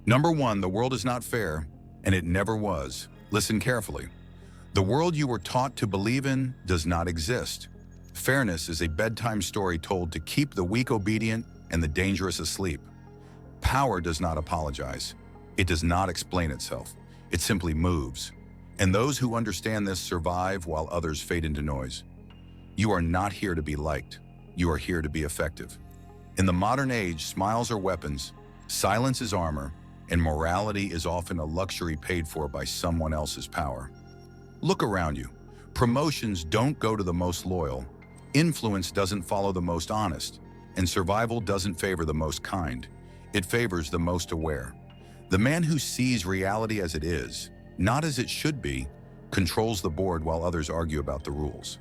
Number one, the world is not fair, and it never was. Listen carefully. The world you were taught to believe in does not exist. Fairness is a bedtime story told to keep the weak obedient and the dangerous asleep. Power does not apologize. It does not explain itself. It simply moves. And those who understand this survive while others fade into noise. You are not here to be liked. You are here to be effective. In the modern age, smiles are weapons, silence is armor, and morality is often a luxury paid for by someone else's power. Look around you. Promotions don't go to the most loyal, influence doesn't follow the most honest, and survival doesn't favor the most kind. It favors the most aware. The man who sees reality as it is, not as it should be, controls the board while others argue about the rules.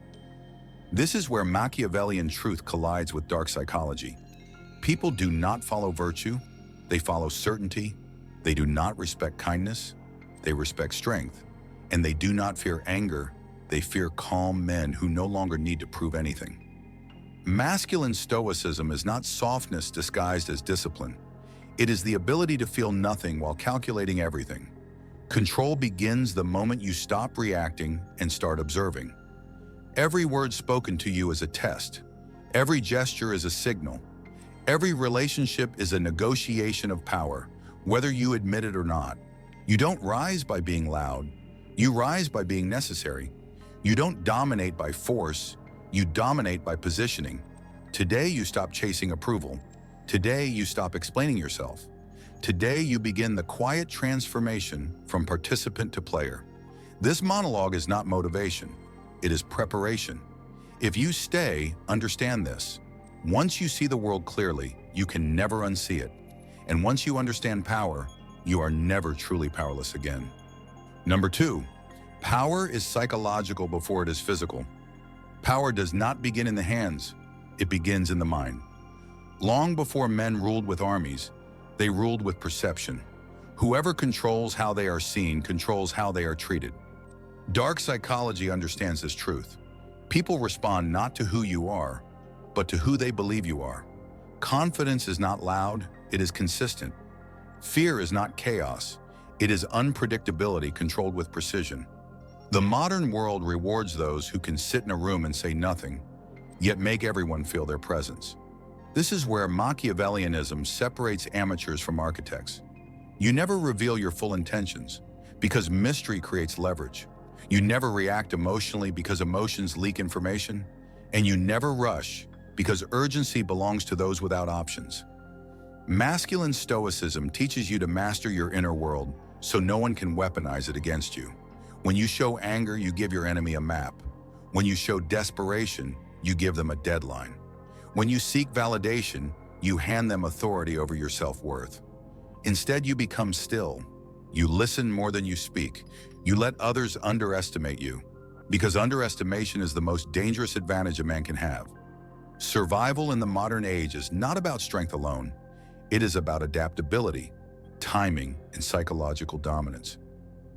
This is where Machiavellian truth collides with dark psychology. People do not follow virtue, they follow certainty. They do not respect kindness, they respect strength. And they do not fear anger, they fear calm men who no longer need to prove anything. Masculine stoicism is not softness disguised as discipline. It is the ability to feel nothing while calculating everything. Control begins the moment you stop reacting and start observing. Every word spoken to you is a test. Every gesture is a signal. Every relationship is a negotiation of power, whether you admit it or not. You don't rise by being loud. You rise by being necessary. You don't dominate by force. You dominate by positioning. Today you stop chasing approval. Today you stop explaining yourself. Today you begin the quiet transformation from participant to player. This monologue is not motivation. It is preparation. If you stay, understand this. Once you see the world clearly, you can never unsee it. And once you understand power, you are never truly powerless again. Number two, power is psychological before it is physical. Power does not begin in the hands, it begins in the mind. Long before men ruled with armies, they ruled with perception. Whoever controls how they are seen controls how they are treated. Dark psychology understands this truth. People respond not to who you are, but to who they believe you are. Confidence is not loud, it is consistent. Fear is not chaos, it is unpredictability controlled with precision. The modern world rewards those who can sit in a room and say nothing, yet make everyone feel their presence. This is where Machiavellianism separates amateurs from architects. You never reveal your full intentions, because mystery creates leverage. You never react emotionally because emotions leak information, and you never rush because urgency belongs to those without options. Masculine stoicism teaches you to master your inner world so no one can weaponize it against you. When you show anger, you give your enemy a map. When you show desperation, you give them a deadline. When you seek validation, you hand them authority over your self-worth. Instead, you become still. You listen more than you speak. You let others underestimate you, because underestimation is the most dangerous advantage a man can have. Survival in the modern age is not about strength alone. It is about adaptability, timing, and psychological dominance.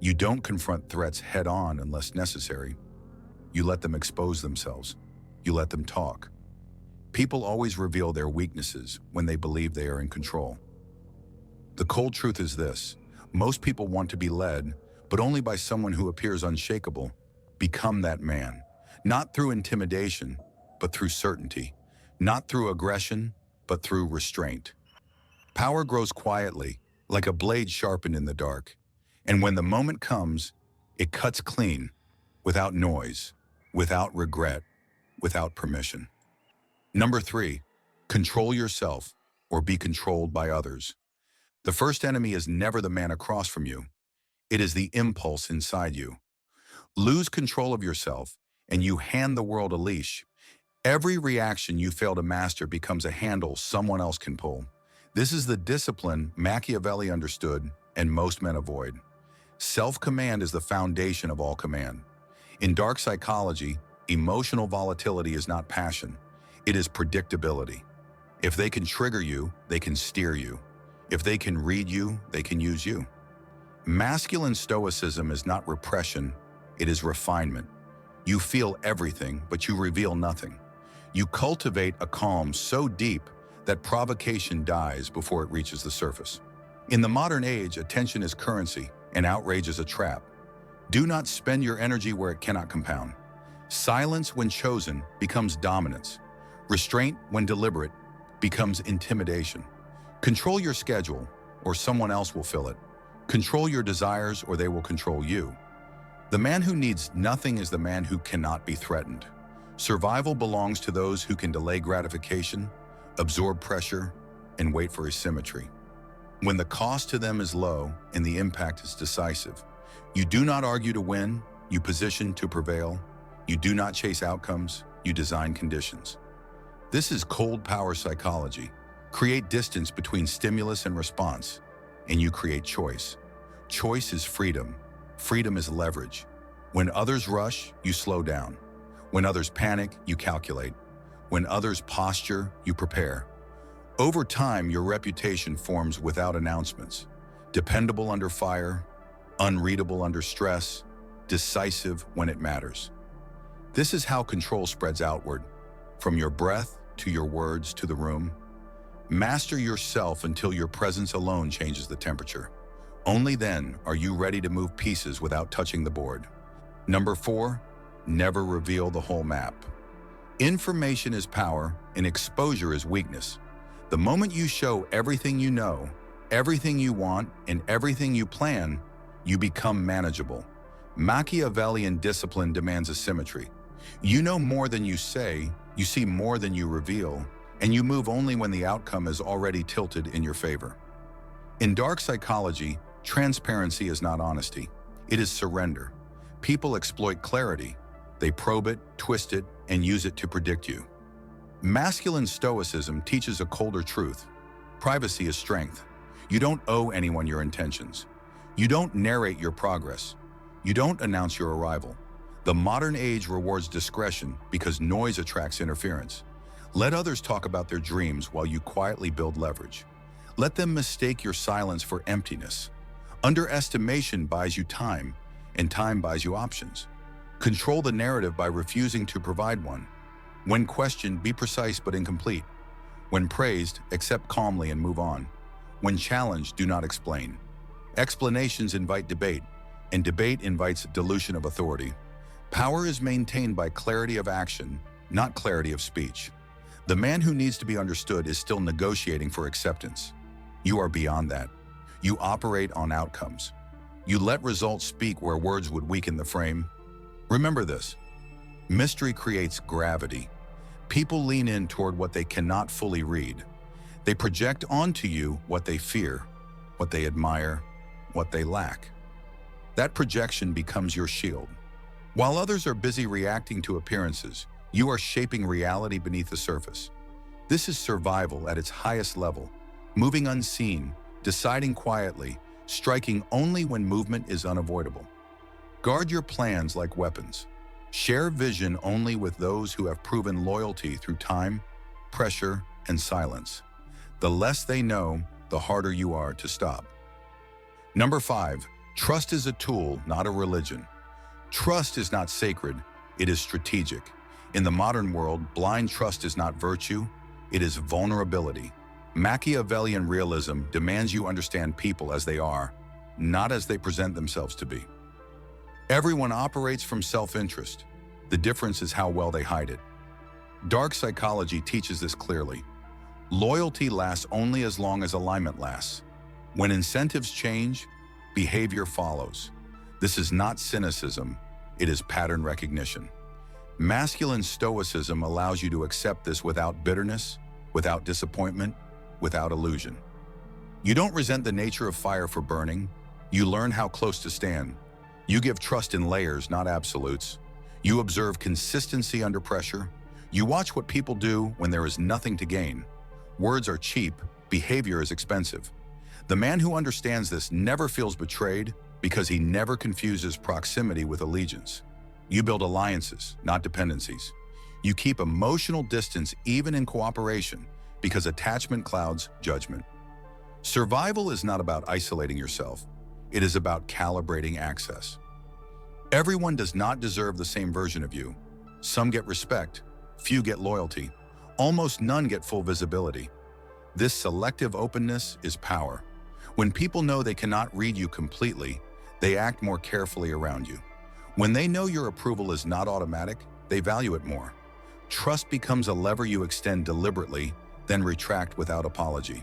You don't confront threats head-on unless necessary. You let them expose themselves. You let them talk. People always reveal their weaknesses when they believe they are in control. The cold truth is this: most people want to be led, but only by someone who appears unshakable. Become that man, not through intimidation, but through certainty, not through aggression, but through restraint. Power grows quietly, like a blade sharpened in the dark. And when the moment comes, it cuts clean, without noise, without regret, without permission. Number three, control yourself or be controlled by others. The first enemy is never the man across from you. It is the impulse inside you. Lose control of yourself, and you hand the world a leash. Every reaction you fail to master becomes a handle someone else can pull. This is the discipline Machiavelli understood and most men avoid. Self-command is the foundation of all command. In dark psychology, emotional volatility is not passion. It is predictability. If they can trigger you, they can steer you. If they can read you, they can use you. Masculine stoicism is not repression, it is refinement. You feel everything, but you reveal nothing. You cultivate a calm so deep that provocation dies before it reaches the surface. In the modern age, attention is currency and outrage is a trap. Do not spend your energy where it cannot compound. Silence, when chosen, becomes dominance. Restraint, when deliberate, becomes intimidation. Control your schedule, or someone else will fill it. Control your desires, or they will control you. The man who needs nothing is the man who cannot be threatened. Survival belongs to those who can delay gratification, absorb pressure, and wait for asymmetry. When the cost to them is low and the impact is decisive, you do not argue to win, you position to prevail. You do not chase outcomes, you design conditions. This is cold power psychology. Create distance between stimulus and response, and you create choice. Choice is freedom. Freedom is leverage. When others rush, you slow down. When others panic, you calculate. When others posture, you prepare. Over time, your reputation forms without announcements. Dependable under fire, unreadable under stress, decisive when it matters. This is how control spreads outward, from your breath to your words to the room. Master yourself until your presence alone changes the temperature. Only then are you ready to move pieces without touching the board. Number 4, never reveal the whole map. Information is power and exposure is weakness. The moment you show everything you know, everything you want, and everything you plan, you become manageable. Machiavellian discipline demands a symmetry. You know more than you say, you see more than you reveal, and you move only when the outcome is already tilted in your favor. In dark psychology, transparency is not honesty. It is surrender. People exploit clarity. They probe it, twist it, and use it to predict you. Masculine stoicism teaches a colder truth. Privacy is strength. You don't owe anyone your intentions. You don't narrate your progress. You don't announce your arrival. The modern age rewards discretion because noise attracts interference. Let others talk about their dreams while you quietly build leverage. Let them mistake your silence for emptiness. Underestimation buys you time, and time buys you options. Control the narrative by refusing to provide one. When questioned, be precise but incomplete. When praised, accept calmly and move on. When challenged, do not explain. Explanations invite debate, and debate invites dilution of authority. Power is maintained by clarity of action, not clarity of speech. The man who needs to be understood is still negotiating for acceptance. You are beyond that. You operate on outcomes. You let results speak where words would weaken the frame. Remember this. Mystery creates gravity. People lean in toward what they cannot fully read. They project onto you what they fear, what they admire, what they lack. That projection becomes your shield. While others are busy reacting to appearances, you are shaping reality beneath the surface. This is survival at its highest level, moving unseen, deciding quietly, striking only when movement is unavoidable. Guard your plans like weapons. Share vision only with those who have proven loyalty through time, pressure, and silence. The less they know, the harder you are to stop. Number 5, trust is a tool, not a religion. Trust is not sacred, it is strategic. In the modern world, blind trust is not virtue, it is vulnerability. Machiavellian realism demands you understand people as they are, not as they present themselves to be. Everyone operates from self-interest. The difference is how well they hide it. Dark psychology teaches this clearly. Loyalty lasts only as long as alignment lasts. When incentives change, behavior follows. This is not cynicism, it is pattern recognition. Masculine stoicism allows you to accept this without bitterness, without disappointment, without illusion. You don't resent the nature of fire for burning, you learn how close to stand. You give trust in layers, not absolutes. You observe consistency under pressure. You watch what people do when there is nothing to gain. Words are cheap, behavior is expensive. The man who understands this never feels betrayed because he never confuses proximity with allegiance. You build alliances, not dependencies. You keep emotional distance even in cooperation because attachment clouds judgment. Survival is not about isolating yourself. It is about calibrating access. Everyone does not deserve the same version of you. Some get respect, few get loyalty, almost none get full visibility. This selective openness is power. When people know they cannot read you completely, they act more carefully around you. When they know your approval is not automatic, they value it more. Trust becomes a lever you extend deliberately, then retract without apology.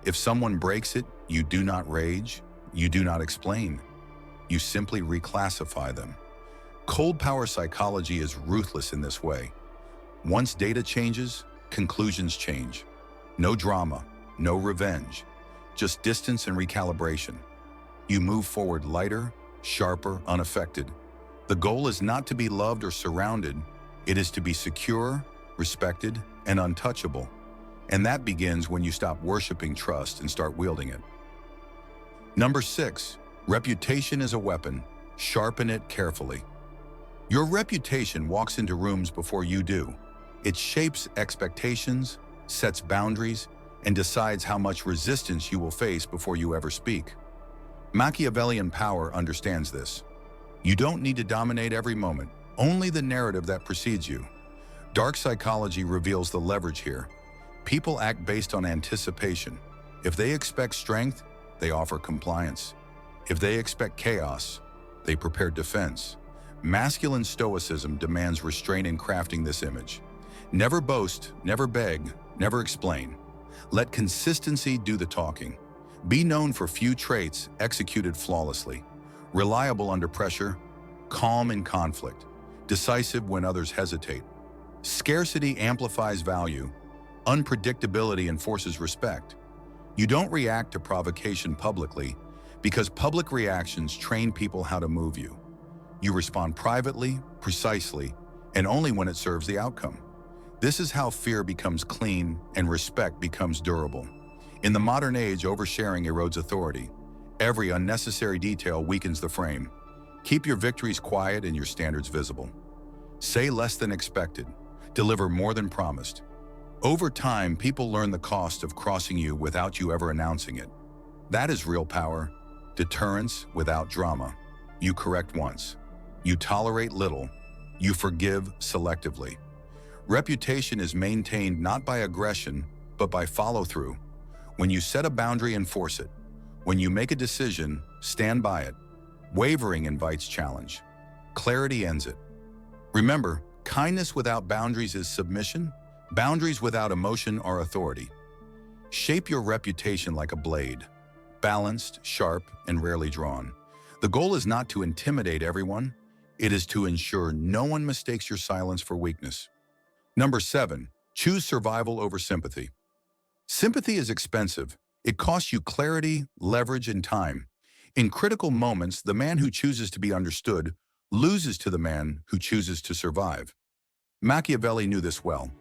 If someone breaks it, you do not rage, you do not explain. You simply reclassify them. Cold power psychology is ruthless in this way. Once data changes, conclusions change. No drama, no revenge, just distance and recalibration. You move forward lighter, sharper, unaffected. The goal is not to be loved or surrounded, it is to be secure, respected, and untouchable. And that begins when you stop worshiping trust and start wielding it. Number 6, reputation is a weapon. Sharpen it carefully. Your reputation walks into rooms before you do. It shapes expectations, sets boundaries, and decides how much resistance you will face before you ever speak. Machiavellian power understands this. You don't need to dominate every moment, only the narrative that precedes you. Dark psychology reveals the leverage here. People act based on anticipation. If they expect strength, they offer compliance. If they expect chaos, they prepare defense. Masculine stoicism demands restraint in crafting this image. Never boast, never beg, never explain. Let consistency do the talking. Be known for few traits executed flawlessly. Reliable under pressure, calm in conflict, decisive when others hesitate. Scarcity amplifies value. Unpredictability enforces respect. You don't react to provocation publicly because public reactions train people how to move you. You respond privately, precisely, and only when it serves the outcome. This is how fear becomes clean and respect becomes durable. In the modern age, oversharing erodes authority. Every unnecessary detail weakens the frame. Keep your victories quiet and your standards visible. Say less than expected. Deliver more than promised. Over time, people learn the cost of crossing you without you ever announcing it. That is real power. Deterrence without drama. You correct once. You tolerate little. You forgive selectively. Reputation is maintained not by aggression, but by follow-through. When you set a boundary, enforce it. When you make a decision, stand by it. Wavering invites challenge. Clarity ends it. Remember, kindness without boundaries is submission. Boundaries without emotion are authority. Shape your reputation like a blade. Balanced, sharp, and rarely drawn. The goal is not to intimidate everyone. It is to ensure no one mistakes your silence for weakness. Number 7, choose survival over sympathy. Sympathy is expensive. It costs you clarity, leverage, and time. In critical moments, the man who chooses to be understood loses to the man who chooses to survive. Machiavelli knew this well.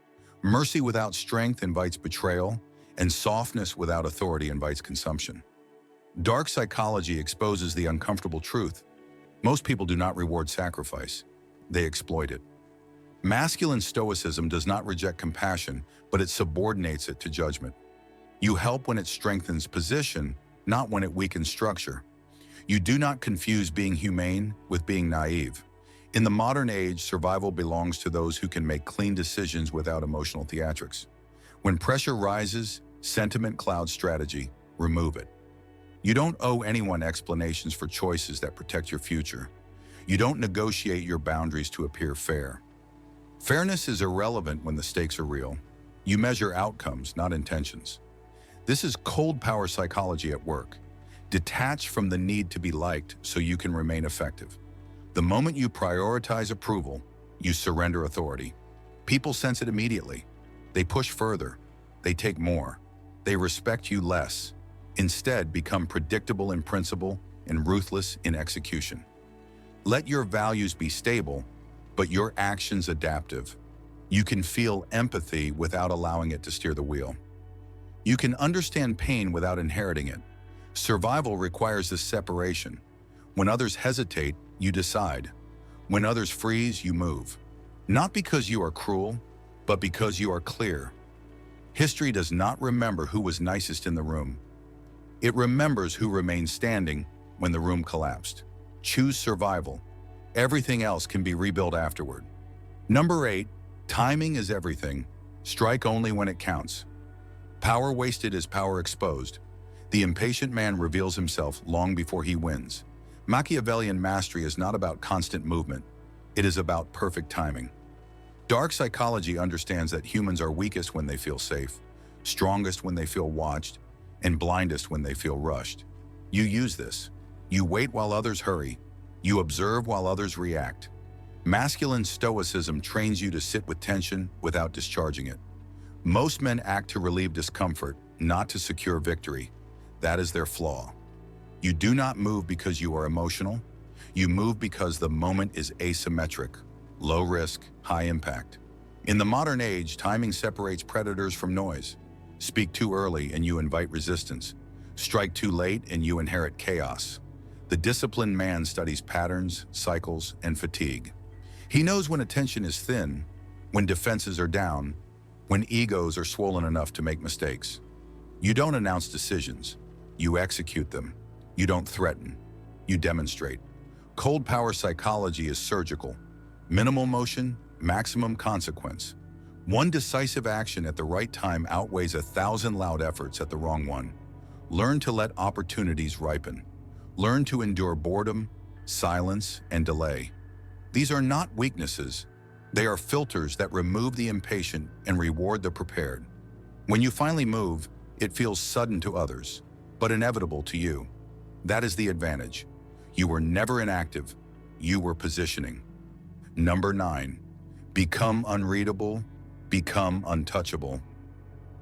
Mercy without strength invites betrayal, and softness without authority invites consumption. Dark psychology exposes the uncomfortable truth. Most people do not reward sacrifice. They exploit it. Masculine stoicism does not reject compassion, but it subordinates it to judgment. You help when it strengthens position, not when it weakens structure. You do not confuse being humane with being naive. In the modern age, survival belongs to those who can make clean decisions without emotional theatrics. When pressure rises, sentiment clouds strategy. Remove it. You don't owe anyone explanations for choices that protect your future. You don't negotiate your boundaries to appear fair. Fairness is irrelevant when the stakes are real. You measure outcomes, not intentions. This is cold power psychology at work. Detach from the need to be liked so you can remain effective. The moment you prioritize approval, you surrender authority. People sense it immediately. They push further. They take more. They respect you less. Instead, become predictable in principle and ruthless in execution. Let your values be stable, but your actions adaptive. You can feel empathy without allowing it to steer the wheel. You can understand pain without inheriting it. Survival requires this separation. When others hesitate, you decide. When others freeze, you move. Not because you are cruel, but because you are clear. History does not remember who was nicest in the room. It remembers who remained standing when the room collapsed. Choose survival. Everything else can be rebuilt afterward. Number 8, timing is everything. Strike only when it counts. Power wasted is power exposed. The impatient man reveals himself long before he wins. Machiavellian mastery is not about constant movement. It is about perfect timing. Dark psychology understands that humans are weakest when they feel safe, strongest when they feel watched, and blindest when they feel rushed. You use this. You wait while others hurry. You observe while others react. Masculine stoicism trains you to sit with tension without discharging it. Most men act to relieve discomfort, not to secure victory. That is their flaw. You do not move because you are emotional. You move because the moment is asymmetric, low risk, high impact. In the modern age, timing separates predators from noise. Speak too early and you invite resistance. Strike too late and you inherit chaos. The disciplined man studies patterns, cycles, and fatigue. He knows when attention is thin, when defenses are down, when egos are swollen enough to make mistakes. You don't announce decisions. You execute them. You don't threaten. You demonstrate. Cold power psychology is surgical. Minimal motion, maximum consequence. One decisive action at the right time outweighs 1,000 loud efforts at the wrong one. Learn to let opportunities ripen. Learn to endure boredom, silence, and delay. These are not weaknesses. They are filters that remove the impatient and reward the prepared. When you finally move, it feels sudden to others, but inevitable to you. That is the advantage. You were never inactive. You were positioning. Number 9, become unreadable, become untouchable.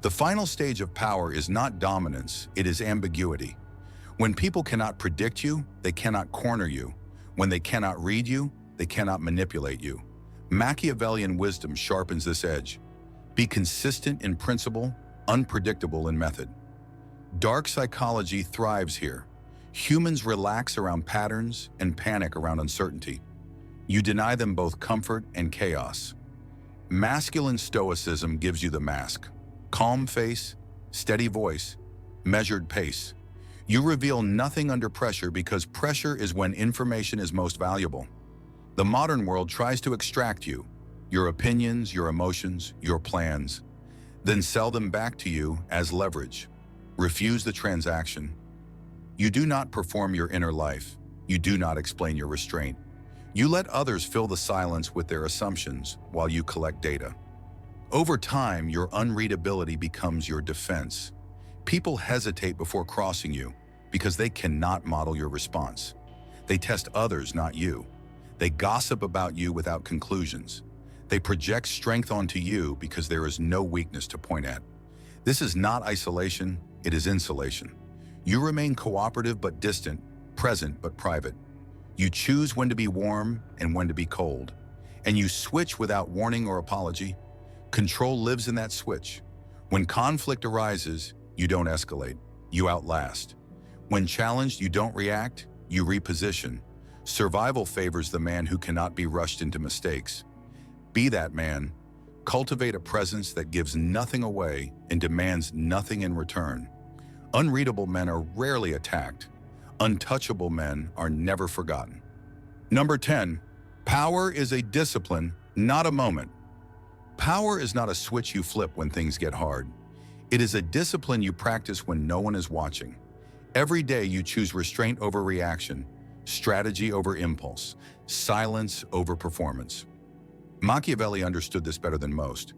The final stage of power is not dominance, it is ambiguity. When people cannot predict you, they cannot corner you. When they cannot read you, they cannot manipulate you. Machiavellian wisdom sharpens this edge. Be consistent in principle, unpredictable in method. Dark psychology thrives here. Humans relax around patterns and panic around uncertainty. You deny them both comfort and chaos. Masculine stoicism gives you the mask. Calm face, steady voice, measured pace. You reveal nothing under pressure because pressure is when information is most valuable. The modern world tries to extract you, your opinions, your emotions, your plans, then sell them back to you as leverage. Refuse the transaction. You do not perform your inner life. You do not explain your restraint. You let others fill the silence with their assumptions while you collect data. Over time, your unreadability becomes your defense. People hesitate before crossing you because they cannot model your response. They test others, not you. They gossip about you without conclusions. They project strength onto you because there is no weakness to point at. This is not isolation, it is insulation. You remain cooperative but distant, present but private. You choose when to be warm and when to be cold. And you switch without warning or apology. Control lives in that switch. When conflict arises, you don't escalate, you outlast. When challenged, you don't react, you reposition. Survival favors the man who cannot be rushed into mistakes. Be that man. Cultivate a presence that gives nothing away and demands nothing in return. Unreadable men are rarely attacked. Untouchable men are never forgotten. Number 10, power is a discipline, not a moment. Power is not a switch you flip when things get hard. It is a discipline you practice when no one is watching. Every day you choose restraint over reaction, strategy over impulse, silence over performance. Machiavelli understood this better than most.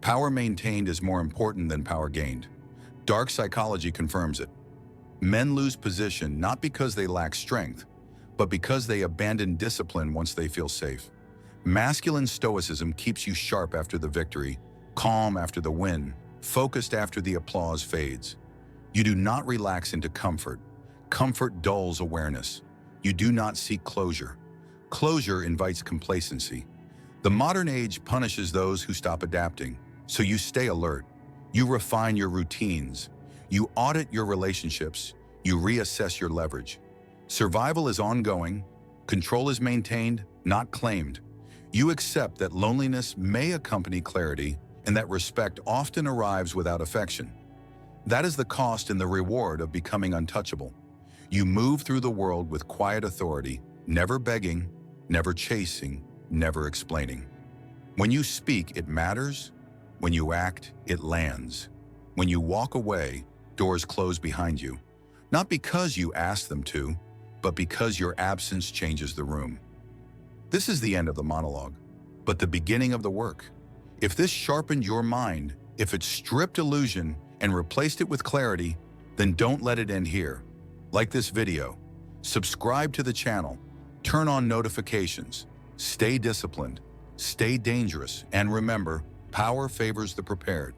Power maintained is more important than power gained. Dark psychology confirms it. Men lose position not because they lack strength, but because they abandon discipline once they feel safe. Masculine stoicism keeps you sharp after the victory, calm after the win, focused after the applause fades. You do not relax into comfort. Comfort dulls awareness. You do not seek closure. Closure invites complacency. The modern age punishes those who stop adapting, so you stay alert. You refine your routines. You audit your relationships. You reassess your leverage. Survival is ongoing. Control is maintained, not claimed. You accept that loneliness may accompany clarity and that respect often arrives without affection. That is the cost and the reward of becoming untouchable. You move through the world with quiet authority, never begging, never chasing, never explaining. When you speak, it matters. When you act, it lands. When you walk away, doors close behind you. Not because you asked them to, but because your absence changes the room. This is the end of the monologue, but the beginning of the work. If this sharpened your mind, if it stripped illusion and replaced it with clarity, then don't let it end here. Like this video, subscribe to the channel, turn on notifications, stay disciplined, stay dangerous, and remember, power favors the prepared.